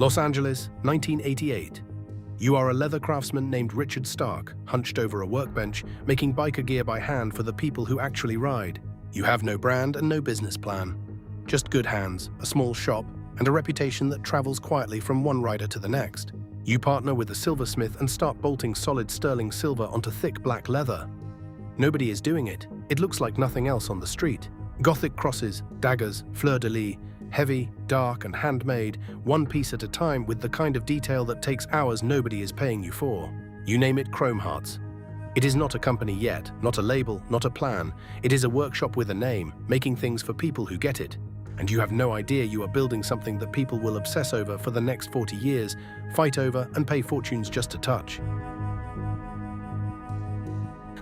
Los Angeles, 1988. You are a leather craftsman named Richard Stark, hunched over a workbench, making biker gear by hand for the people who actually ride. You have no brand and no business plan. Just good hands, a small shop, and a reputation that travels quietly from one rider to the next. You partner with a silversmith and start bolting solid sterling silver onto thick black leather. Nobody is doing it. It looks like nothing else on the street. Gothic crosses, daggers, fleur-de-lis, heavy, dark, and handmade, one piece at a time with the kind of detail that takes hours nobody is paying you for. You name it Chrome Hearts. It is not a company yet, not a label, not a plan. It is a workshop with a name, making things for people who get it. And you have no idea you are building something that people will obsess over for the next 40 years, fight over, and pay fortunes just to touch.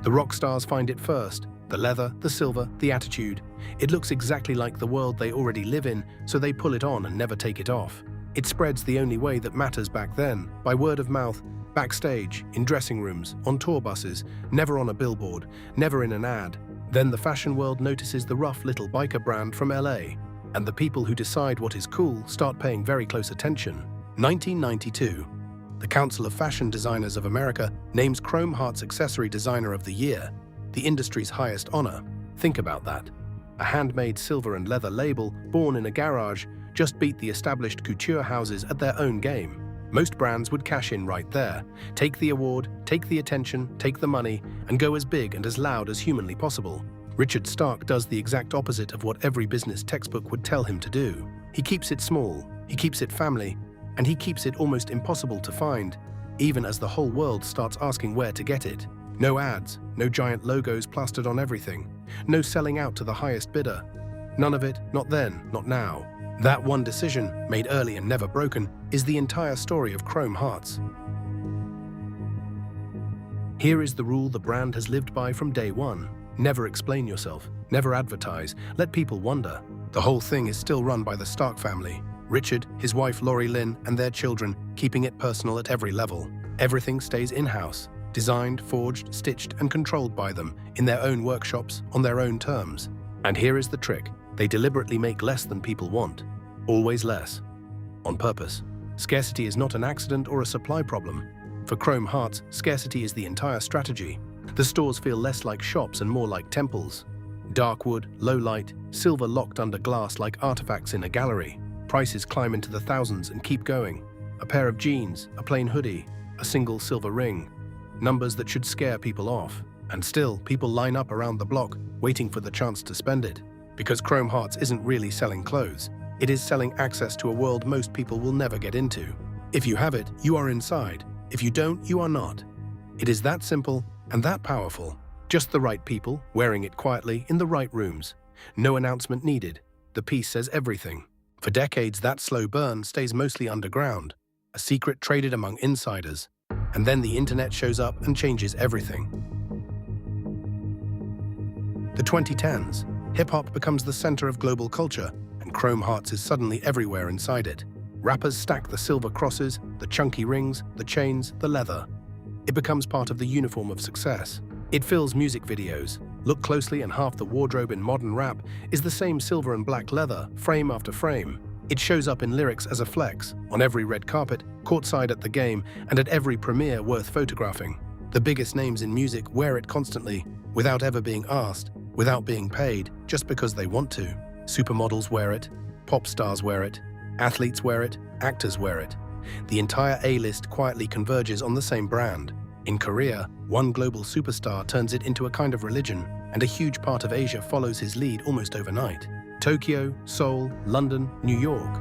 The rock stars find it first. The leather, the silver, the attitude. It looks exactly like the world they already live in, so they pull it on and never take it off. It spreads the only way that matters back then, by word of mouth, backstage, in dressing rooms, on tour buses, never on a billboard, never in an ad. Then the fashion world notices the rough little biker brand from LA, and the people who decide what is cool start paying very close attention. 1992. The Council of Fashion Designers of America names Chrome Hearts Accessory Designer of the Year, the industry's highest honor. Think about that. A handmade silver and leather label, born in a garage, just beat the established couture houses at their own game. Most brands would cash in right there, take the award, take the attention, take the money, and go as big and as loud as humanly possible. Richard Stark does the exact opposite of what every business textbook would tell him to do. He keeps it small, he keeps it family, and he keeps it almost impossible to find, even as the whole world starts asking where to get it. No ads, no giant logos plastered on everything, no selling out to the highest bidder. None of it, not then, not now. That one decision, made early and never broken, is the entire story of Chrome Hearts. Here is the rule the brand has lived by from day one. Never explain yourself, never advertise, let people wonder. The whole thing is still run by the Stark family. Richard, his wife Lori Lynn, and their children, keeping it personal at every level. Everything stays in-house. Designed, forged, stitched, and controlled by them, in their own workshops, on their own terms. And here is the trick. They deliberately make less than people want. Always less. On purpose. Scarcity is not an accident or a supply problem. For Chrome Hearts, scarcity is the entire strategy. The stores feel less like shops and more like temples. Dark wood, low light, silver locked under glass like artifacts in a gallery. Prices climb into the thousands and keep going. A pair of jeans, a plain hoodie, a single silver ring. Numbers that should scare people off. And still, people line up around the block, waiting for the chance to spend it. Because Chrome Hearts isn't really selling clothes. It is selling access to a world most people will never get into. If you have it, you are inside. If you don't, you are not. It is that simple and that powerful. Just the right people, wearing it quietly in the right rooms. No announcement needed. The piece says everything. For decades, that slow burn stays mostly underground. A secret traded among insiders. And then the internet shows up and changes everything. The 2010s. Hip-hop becomes the center of global culture, and Chrome Hearts is suddenly everywhere inside it. Rappers stack the silver crosses, the chunky rings, the chains, the leather. It becomes part of the uniform of success. It fills music videos. Look closely and half the wardrobe in modern rap is the same silver and black leather, frame after frame. It shows up in lyrics as a flex, on every red carpet, courtside at the game, and at every premiere worth photographing. The biggest names in music wear it constantly, without ever being asked, without being paid, just because they want to. Supermodels wear it, pop stars wear it, athletes wear it, actors wear it. The entire A-list quietly converges on the same brand. In Korea, one global superstar turns it into a kind of religion, and a huge part of Asia follows his lead almost overnight. Tokyo, Seoul, London, New York.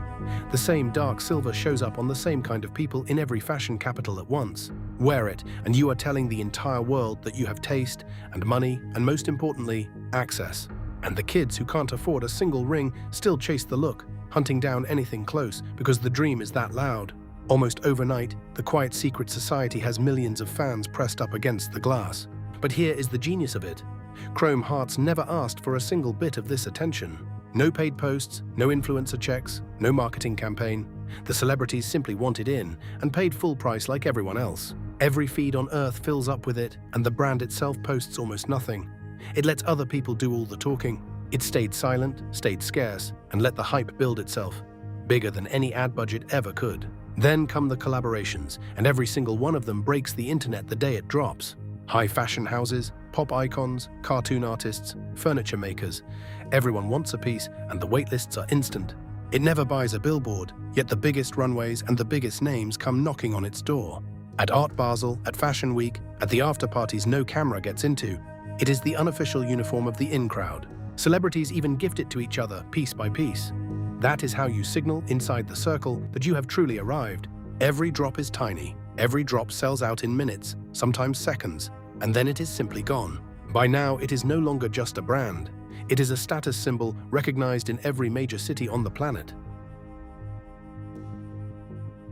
The same dark silver shows up on the same kind of people in every fashion capital at once. Wear it, and you are telling the entire world that you have taste and money, and most importantly, access. And the kids who can't afford a single ring still chase the look, hunting down anything close because the dream is that loud. Almost overnight, the quiet secret society has millions of fans pressed up against the glass. But here is the genius of it. Chrome Hearts never asked for a single bit of this attention. No paid posts, no influencer checks, no marketing campaign. The celebrities simply wanted in and paid full price like everyone else. Every feed on Earth fills up with it, and the brand itself posts almost nothing. It lets other people do all the talking. It stayed silent, stayed scarce, and let the hype build itself. Bigger than any ad budget ever could. Then come the collaborations, and every single one of them breaks the internet the day it drops. High fashion houses, pop icons, cartoon artists, furniture makers. Everyone wants a piece, and the waitlists are instant. It never buys a billboard, yet the biggest runways and the biggest names come knocking on its door. At Art Basel, at Fashion Week, at the after-parties no camera gets into, it is the unofficial uniform of the in-crowd. Celebrities even gift it to each other, piece by piece. That is how you signal inside the circle that you have truly arrived. Every drop is tiny. Every drop sells out in minutes, sometimes seconds, and then it is simply gone. By now, it is no longer just a brand. It is a status symbol recognized in every major city on the planet.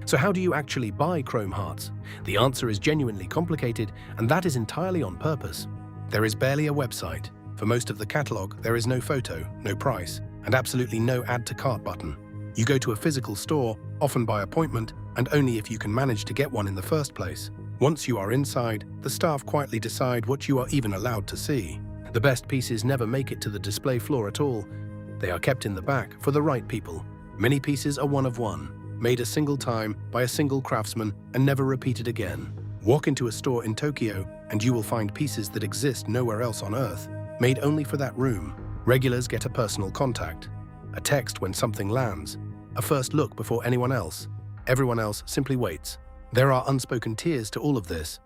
So how do you actually buy chrome hearts? The answer is genuinely complicated, and that is entirely on purpose. There is barely a website. For most of the catalog, there is no photo, no price, and absolutely no add to cart button. You go to a physical store, often by appointment, and only if you can manage to get one in the first place. Once you are inside, the staff quietly decide what you are even allowed to see. The best pieces never make it to the display floor at all. They are kept in the back for the right people. Many pieces are one of one, made a single time by a single craftsman and never repeated again. Walk into a store in Tokyo and you will find pieces that exist nowhere else on Earth, made only for that room. Regulars get a personal contact, a text when something lands, a first look before anyone else. Everyone else simply waits. There are unspoken tiers to all of this.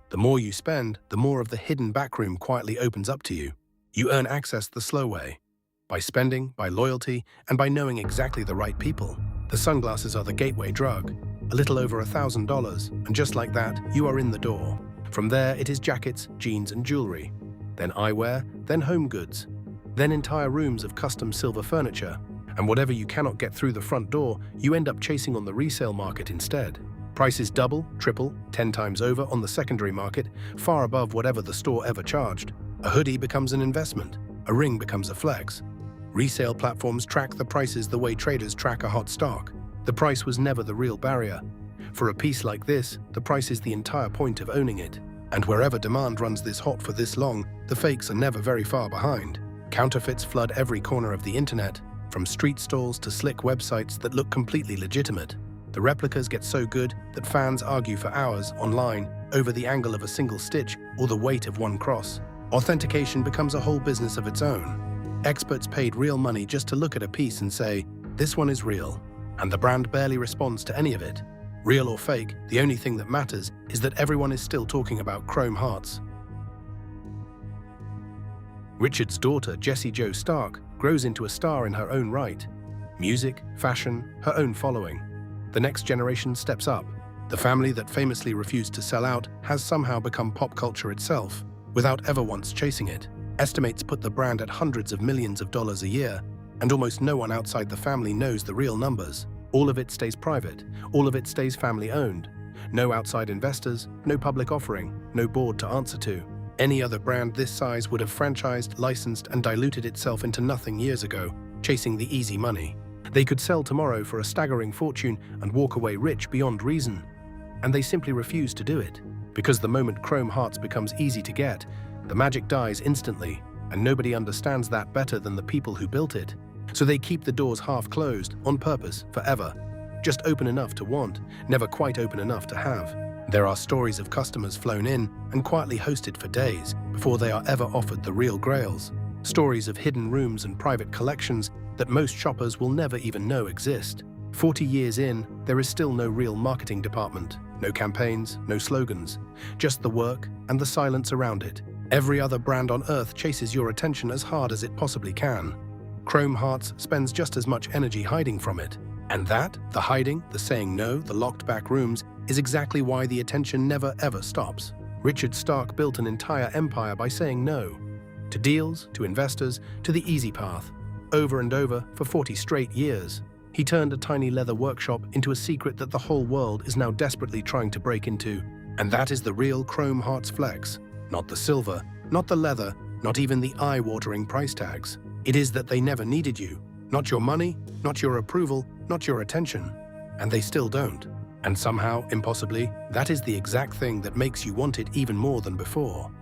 The more you spend, the more of the hidden backroom quietly opens up to you. You earn access the slow way, by spending, by loyalty, and by knowing exactly the right people. The sunglasses are the gateway drug, a little over $1,000, and just like that, you are in the door. From there, it is jackets, jeans, and jewelry, then eyewear, then home goods, then entire rooms of custom silver furniture, and whatever you cannot get through the front door, you end up chasing on the resale market instead. Prices double, triple, 10 times over on the secondary market, far above whatever the store ever charged. A hoodie becomes an investment. A ring becomes a flex. Resale platforms track the prices the way traders track a hot stock. The price was never the real barrier. For a piece like this, the price is the entire point of owning it. And wherever demand runs this hot for this long, the fakes are never very far behind. Counterfeits flood every corner of the internet, from street stalls to slick websites that look completely legitimate. The replicas get so good that fans argue for hours online over the angle of a single stitch or the weight of one cross. Authentication becomes a whole business of its own. Experts paid real money just to look at a piece and say, "This one is real," and the brand barely responds to any of it. Real or fake, the only thing that matters is that everyone is still talking about chrome hearts. Richard's daughter, Jessie Jo Stark, grows into a star in her own right. Music, fashion, her own following. The next generation steps up. The family that famously refused to sell out has somehow become pop culture itself, without ever once chasing it. Estimates put the brand at hundreds of millions of dollars a year, and almost no one outside the family knows the real numbers. All of it stays private. All of it stays family-owned. No outside investors, no public offering, no board to answer to. Any other brand this size would have franchised, licensed, and diluted itself into nothing years ago, chasing the easy money. They could sell tomorrow for a staggering fortune and walk away rich beyond reason. And they simply refuse to do it. Because the moment chrome hearts becomes easy to get, the magic dies instantly, and nobody understands that better than the people who built it. So they keep the doors half closed, on purpose, forever. Just open enough to want, never quite open enough to have. There are stories of customers flown in and quietly hosted for days before they are ever offered the real grails. Stories of hidden rooms and private collections that most shoppers will never even know exist. 40 years in, there is still no real marketing department, no campaigns, no slogans, just the work and the silence around it. Every other brand on Earth chases your attention as hard as it possibly can. Chrome Hearts spends just as much energy hiding from it. And that, the hiding, the saying no, the locked back rooms, is exactly why the attention never ever stops. Richard Stark built an entire empire by saying no. To deals, to investors, to the easy path. Over and over for 40 straight years. He turned a tiny leather workshop into a secret that the whole world is now desperately trying to break into. And that is the real Chrome Hearts flex. Not the silver, not the leather, not even the eye-watering price tags. It is that they never needed you. Not your money, not your approval, not your attention. And they still don't. And somehow, impossibly, that is the exact thing that makes you want it even more than before.